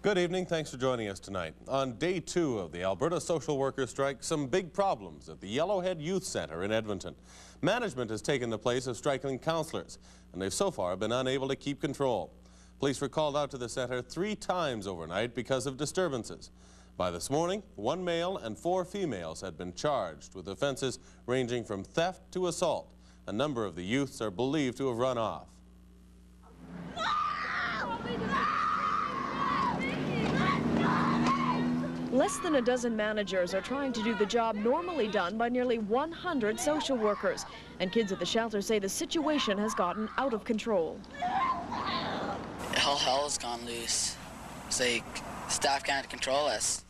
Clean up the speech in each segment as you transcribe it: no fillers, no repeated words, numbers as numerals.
Good evening. Thanks for joining us tonight. On day 2 of the Alberta social workers strike, some big problems at the Yellowhead Youth Centre in Edmonton. Management has taken the place of striking counsellors, and they've so far been unable to keep control. Police were called out to the centre 3 times overnight because of disturbances. By this morning, 1 male and 4 females had been charged with offences ranging from theft to assault. A number of the youths are believed to have run off. Less than a dozen managers are trying to do the job normally done by nearly 100 social workers. And kids at the shelter say the situation has gotten out of control. All hell has gone loose. It's like staff can't control us.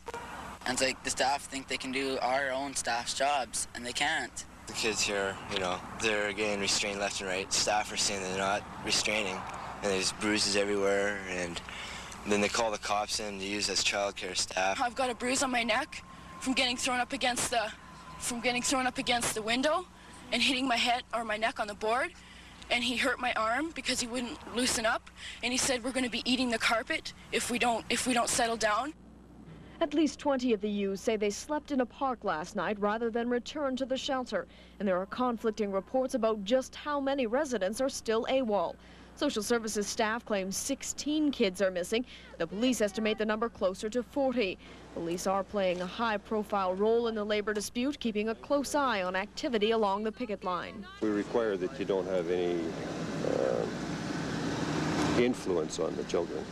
And it's like the staff think they can do our own staff's jobs, and they can't. The kids here, they're getting restrained left and right. Staff are saying they're not restraining, and there's bruises everywhere, and then they call the cops in to use as childcare staff. I've got a bruise on my neck from getting thrown up against the window and hitting my head or my neck on the board. And he hurt my arm because he wouldn't loosen up. And he said we're going to be eating the carpet if we don't settle down. At least 20 of the youths say they slept in a park last night rather than return to the shelter. And there are conflicting reports about just how many residents are still AWOL. Social services staff claim 16 kids are missing. The police estimate the number closer to 40. Police are playing a high-profile role in the labor dispute, keeping a close eye on activity along the picket line. We require that you don't have any influence on the children.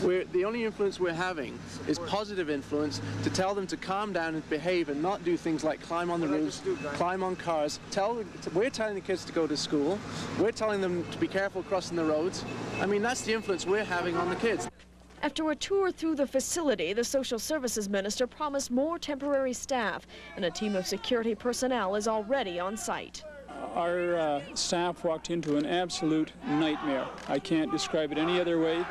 The only influence we're having is positive influence to tell them to calm down and behave and not do things like climb on the roofs, climb on cars. We're telling the kids to go to school. We're telling them to be careful crossing the roads. I mean, that's the influence we're having on the kids. After a tour through the facility, the social services minister promised more temporary staff, and a team of security personnel is already on site. Our staff walked into an absolute nightmare. I can't describe it any other way.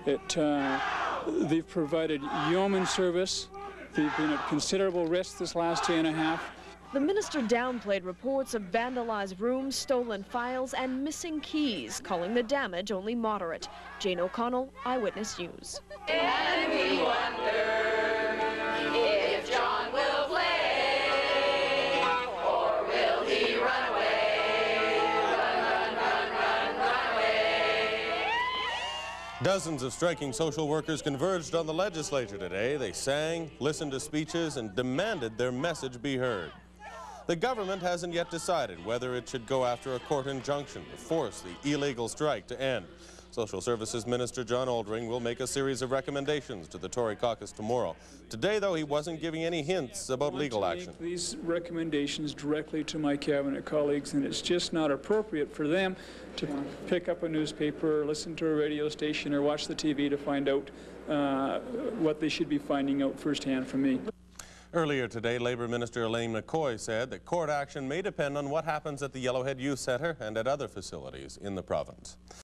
They've provided yeoman service. They've been at considerable risk this last day and a half. The minister downplayed reports of vandalized rooms, stolen files, and missing keys, calling the damage only moderate. Jane O'Connell, Eyewitness News. And we wonder if John will play, or will he run away? Run, run, run, run away. Dozens of striking social workers converged on the legislature today. They sang, listened to speeches, and demanded their message be heard. The government hasn't yet decided whether it should go after a court injunction to force the illegal strike to end. Social Services Minister John Oldring will make a series of recommendations to the Tory caucus tomorrow. Today, though, he wasn't giving any hints about legal action. Make these recommendations directly to my cabinet colleagues, and it's just not appropriate for them to pick up a newspaper or listen to a radio station or watch the TV to find out what they should be finding out firsthand from me. Earlier today, Labour Minister Elaine McCoy said that court action may depend on what happens at the Yellowhead Youth Centre and at other facilities in the province.